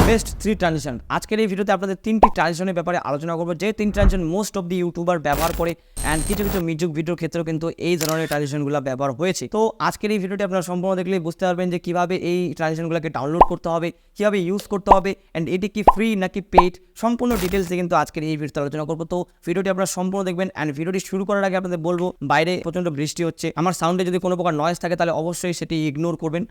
Best 3 transition. আজকের এই ভিডিওতে আপনাদের 3টি ট্রানজিশনের ব্যাপারে আলোচনা করব, যে 3 transition most of the YouTuber ব্যবহার করে অ্যান্ড কিছু মিউজিক ভিডিওর ক্ষেত্রেও কিন্তু এই ধরনের ট্রানজিশনগুলো ব্যবহার হয়েছে। তো আজকের এই ভিডিওটি আপনারা সম্পূর্ণ দেখলেই বুঝতে পারবেন যে কীভাবে এই ট্রানজিশনগুলোকে ডাউনলোড করতে হবে, কীভাবে ইউজ করতে হবে অ্যান্ড এটি কি ফ্রি নাকি পেইড, সম্পূর্ণ ডিটেলসে কিন্তু আজকের এই ভিডিওতে আলোচনা করবো। তো ভিডিওটি আপনারা সম্পূর্ণ দেখবেন অ্যান্ড ভিডিওটি শুরু করার আগে আপনাদের বলবো, বাইরে প্রচণ্ড বৃষ্টি হচ্ছে, আমার সাউন্ডে যদি কোনো প্রকার নয়েজ থাকে তাহলে অবশ্যই সেটি ইগনোর করবেন।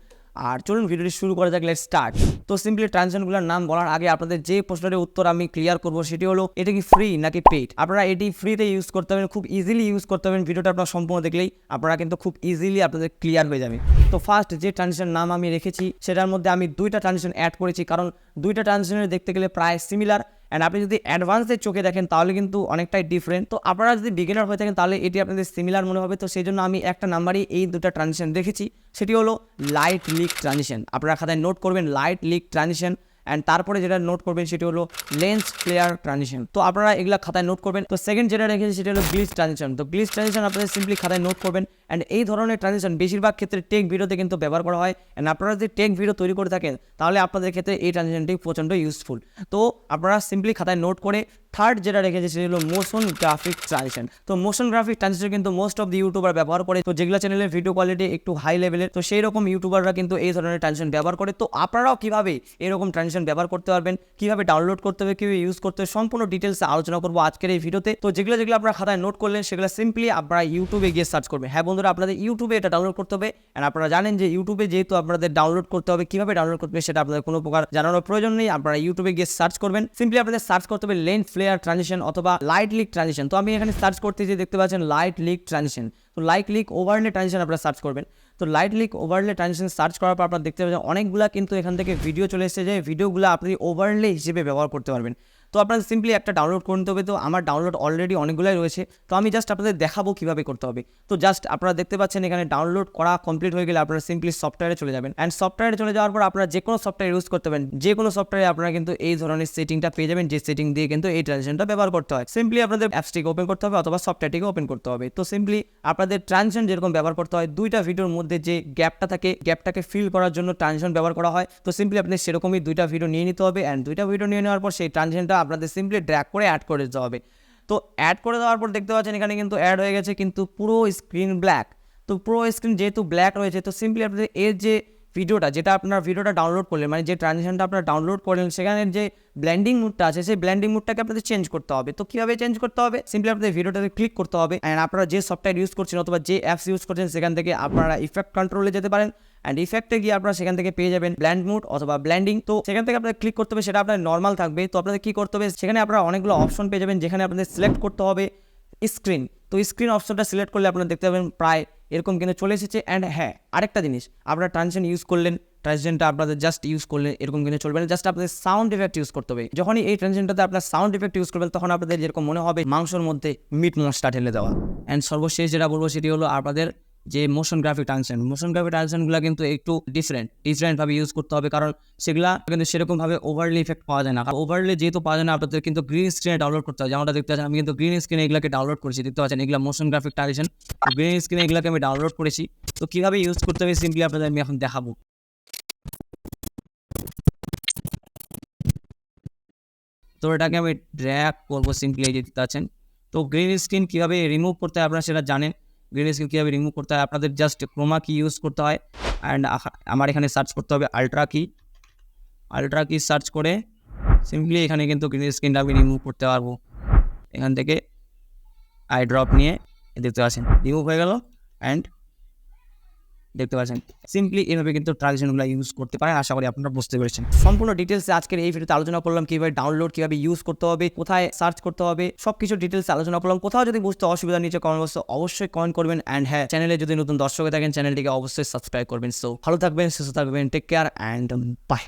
আর চলুন ভিডিওটি শুরু করা যাক, লেটস স্টার্ট। তো সিম্পলি ট্রানজিশনগুলোর নাম বলার আগে আপনাদের যে প্রশ্নের উত্তর আমি ক্লিয়ার করবো সেটি হলো, এটা কি ফ্রি নাকি পেইড। আপনারা এটি ফ্রিতে ইউজ করতে পারবেন, খুব ইজিলি ইউজ করতে পারবেন। ভিডিওটা আপনারা সম্পূর্ণ দেখলেই আপনারা কিন্তু খুব ইজিলি আপনাদের ক্লিয়ার হয়ে যাবে। তো ফার্স্ট যে ট্রানজিশন নাম আমি রেখেছি সেটার মধ্যে আমি 2টা ট্রানজিশন অ্যাড করেছি, কারণ 2টা ট্রানজিশনের দেখতে গেলে প্রায় সিমিলার অ্যান্ড আপনি যদি অ্যাডভান্সের চোখে দেখেন তাহলে কিন্তু অনেকটাই ডিফারেন্ট। তো আপনারা যদি বিগিনার হয়ে থাকেন তাহলে এটি আপনাদের সিমিলার মনে হবে। তো সেই জন্য আমি একটা নাম্বারই এই 2টা ট্রানজিশন রেখেছি, সেটি হলো লাইট লিক ট্রানজিশন। আপনারা খাতায় নোট করবেন লাইট লিক ট্রানজিশন, অ্যান্ড তারপরে যেটা নোট করবেন সেটি হলো লেন্স ফ্লেয়ার ট্রানজিশন। তো আপনারা এগুলা খাতায় নোট করবেন। তো সেকেন্ড যেটা রেখেছি সেটা হলো গ্লিচ ট্রানজিশন। তো গ্লিচ ট্রানজিশন আপনাদের সিম্পলি খাতায় নোট করবেন। অ্যান্ড এই ধরনের ট্রানজিশন বেশিরভাগ ক্ষেত্রে টেক ভিডিওতে কিন্তু ব্যবহার করা হয়। অ্যান্ড আপনারা যদি টেক ভিডিও তৈরি করে থাকেন তাহলে আপনাদের ক্ষেত্রে এই ট্রানজিশনটি প্রচণ্ড ইউজফুল। তো আপনারা সিম্পলি খাতায় নোট করে থার্ড যেটা রেখেছি সেটা হলো মোশন গ্রাফিক ট্রানজিশন। তো মোশন গ্রাফিক ট্রানজিশন কিন্তু মোস্ট অফ দি ইউটিউবার ব্যবহার করে। তো যেগুলো চ্যানেলের ভিডিও কোয়ালিটি একটু হাই লেভেলের, তো সেই রকম ইউটিউবাররা কিন্তু এই ধরনের ট্রানজিশন ব্যবহার করে। তো আপনারাও কীভাবে এরকম ট্রানজিশন ব্যবহার করতে পারবেন, কীভাবে ডাউনলোড করতে হবে, কীভাবে ইউজ করতে হবে, সম্পূর্ণ ডিটেলসে আলোচনা করবো আজকের এই ভিডিওতে। তো যেগুলো আপনারা খাতায় নোট করলেন সেগুলো সিম্পলি আপনারা ইউটিউবে গিয়ে সার্চ করবেন। হ্যাঁ বন্ধুরা, আপনাদের ইউটিউবে এটা ডাউনলোড করতে হবে। অ্যান্ড আপনারা জানেন যে ইউটিউবে যেহেতু আপনাদের ডাউনলোড করতে হবে, কীভাবে ডাউনলোড করতে হবে সেটা আপনাদের কোনো প্রকার জানানোর প্রয়োজন নেই। আপনারা ইউটিউবে গিয়ে সার্চ করবেন, সিম্পলি আপনাদের সার্চ করতে হবে লেন্স ফ্লেয়ার ট্রানজিশন অথবা লাইট লিক ট্রানজিশন। তো আমি এখানে সার্চ করতে যে দেখতে পাচ্ছেন লাইট লিক ট্রানজিশন। তো লাইট লিক ওভারলে ট্রানজিশন আপনারা সার্চ করবেন। তো light leak overlay transition search করার পর আপনারা দেখতে পাচ্ছেন অনেকগুলো কিন্তু এখান থেকে ভিডিও চলে এসেছে, যে ভিডিওগুলো আপনি ওভারলে হিসেবে ব্যবহার করতে পারবেন। তো আপনাদের সিম্পলি একটা ডাউনলোড করে নিতে হবে। তো আমার ডাউনলোড অলরেডি অনেকগুলোই রয়েছে, তো আমি জাস্ট আপনাদের দেখাবো কীভাবে করতে হবে। তো জাস্ট আপনারা দেখতে পাচ্ছেন এখানে ডাউনলোড করা কমপ্লিট হয়ে গেলে আপনারা সিম্পলি সফটওয়্যারে চলে যাবেন। অ্যান্ড সফটওয়্যারে চলে যাওয়ার পর আপনারা যে কোনো সফটওয়্যার ইউজ করতে পারেন, যে কোনো সফটওয়্যারে আপনারা কিন্তু এই ধরনের সেটিংটা পেয়ে যাবেন, যে সেটিং দিয়ে কিন্তু এই ট্রানজিশনটা ব্যবহার করতে হয়। সিম্পলি আপনাদের অ্যাপসটিকে ওপেন করতে হবে অথবা সফটওয়্যারটিকে ওপেন করতে হবে। তো সিম্পলি আপনাদের ট্রানজিশন যেরকম ব্যবহার করতে হয়, 2টা ভিডিওর মধ্যে যে গ্যাপটা থাকে, গ্যাপটাকে ফিল করার জন্য ট্রানজিশন ব্যবহার করা হয়। তো সিম্পলি আপনাদের সেরকমই 2টা ভিডিও নিয়ে নিতে হবে। অ্যান্ড 2টা ভিডিও নিয়ে নেওয়ার পর সেই ট্রানজিশনটা আপনাদের সিম্পলি ড্র্যাগ করে অ্যাড করে দিতে হবে। তো অ্যাড করে দেওয়ার পর দেখতে পাচ্ছেন এখানে কিন্তু অ্যাড হয়ে গেছে, কিন্তু পুরো স্ক্রিন ব্ল্যাক। তো পুরো স্ক্রিন যেহেতু ব্ল্যাক রয়েছে, তো সিম্পলি আপনাদের এর যে ভিডিওটা, যেটা আপনার ভিডিওটা ডাউনলোড করলেন, মানে যে ট্রানজিশনটা আপনারা ডাউনলোড করলেন, সেখানে যে ব্লেন্ডিং মুডটা আছে সেই ব্লেন্ডিং মুডটাকে আপনাদের চেঞ্জ করতে হবে। তো কীভাবে চেঞ্জ করতে হবে, সিম্পলি আপনাদের ভিডিওটাতে ক্লিক করতে হবে। অ্যান্ড আপনারা যে সফটওয়্যার ইউজ করছেন অথবা যে অ্যাপস ইউজ করছেন সেখান থেকে আপনারা ইফেক্ট কন্ট্রোলে যেতে পারেন। অ্যান্ড ইফেক্টে গিয়ে আপনারা সেখান থেকে পেয়ে যাবেন ব্ল্যান্ড মুড অথবা ব্ল্যান্ডিং। তো সেখান থেকে আপনাদের ক্লিক করতে হবে, সেটা আপনার নর্মাল থাকবে। তো আপনাদের কী করতে হবে, সেখানে আপনারা অনেকগুলো অপশন পেয়ে যাবেন, যেখানে আপনাদের সিলেক্ট করতে হবে স্ক্রিন। তো স্ক্রিন অপশনটা সিলেক্ট করলে আপনারা দেখতে পাবেন প্রায় এরকম কিন্তু চলে এসেছে। অ্যান্ড হ্যাঁ, আরেকটা জিনিস, আপনারা ট্রানজিশন ইউজ করলেন, ট্রানজিশনটা আপনাদের জাস্ট ইউজ করলে এরকম কিন্তু চলবে না, জাস্ট আপনাদের সাউন্ড এফেক্ট ইউজ করতে হবে। যখনই এই ট্রানজিশনটাতে আপনার সাউন্ড এফেক্ট ইউজ করবেন তখন আপনাদের যেরকম মনে হবে মাংসর মধ্যে মিট মশলা ঢেলে দেওয়া। অ্যান্ড সর্বশেষ যেটা বলবো সেটি হলো আপনাদের যে মোশন গ্রাফিক ট্রানজিশনগুলো কিন্তু একটু ডিফারেন্টভাবে ইউজ করতে হবে, কারণ সেগুলা কিন্তু সেরকমভাবে ওভারলি ইফেক্ট পাওয়া যায় না। ওভারলি যেহেতু পাওয়া যায় না, আপনাদের কিন্তু গ্রিন স্ক্রিনে ডাউনলোড করতে হয়। যেমনটা দেখতে পাচ্ছেন আমি কিন্তু গ্রিন স্ক্রিনে এগুলোকে ডাউনলোড করেছি, দেখতে পাচ্ছেন এগুলো মোশন গ্রাফিক ট্রানজিশন। গ্রিন স্ক্রিনে এগুলোকে আমি ডাউনলোড করেছি। তো কীভাবে ইউজ করতে হবে সিম্পলি আপনাদের আমি এখন দেখাবো। তো এটাকে আমি ড্র্যাগ করবো সিম্পলি, এই যে দেখতে পাচ্ছেন। তো গ্রিন স্ক্রিন কীভাবে রিমুভ করতে হয় আপনারা সেটা জানেন। গ্রিন স্ক্রিন কীভাবে রিমুভ করতে হয়, আপনাদের জাস্ট ক্রোমা কি ইউজ করতে হয়। অ্যান্ড আমার এখানে সার্চ করতে হবে আলট্রা কি সার্চ করে সিম্পলি এখানে কিন্তু গ্রিন স্ক্রিনটা আমি রিমুভ করতে পারবো। এখান থেকে আই ড্রপ নিয়ে দেখতে পাচ্ছেন রিমুভ হয়ে গেল। অ্যান্ড দেখতে পাচ্ছেন সিম্পলি এভাবে কিন্তু ট্রানজিশনগুলো ইউজ করতে পারে। আশা করি আপনারা বুঝতে পেরেছেন। সম্পূর্ণ ডিটেলসে আজকের এই ভিডিওতে আলোচনা করলাম, কীভাবে ডাউনলোড, কীভাবে ইউজ করতে হবে, কোথায় সার্চ করতে হবে, সব কিছু ডিটেলসে আলোচনা করলাম। কোথাও যদি বুঝতে অসুবিধা নিচে কমেন্ট বক্সে অবশ্যই কমেন্ট করবেন। অ্যান্ড হ্যাঁ, চ্যানেলে যদি নতুন দর্শক থাকেন চ্যানেলটিকে অবশ্যই সাবস্ক্রাইব করবেন। সো ভালো থাকবেন, সুস্থ থাকবেন, টেক কেয়ার অ্যান্ড বাই।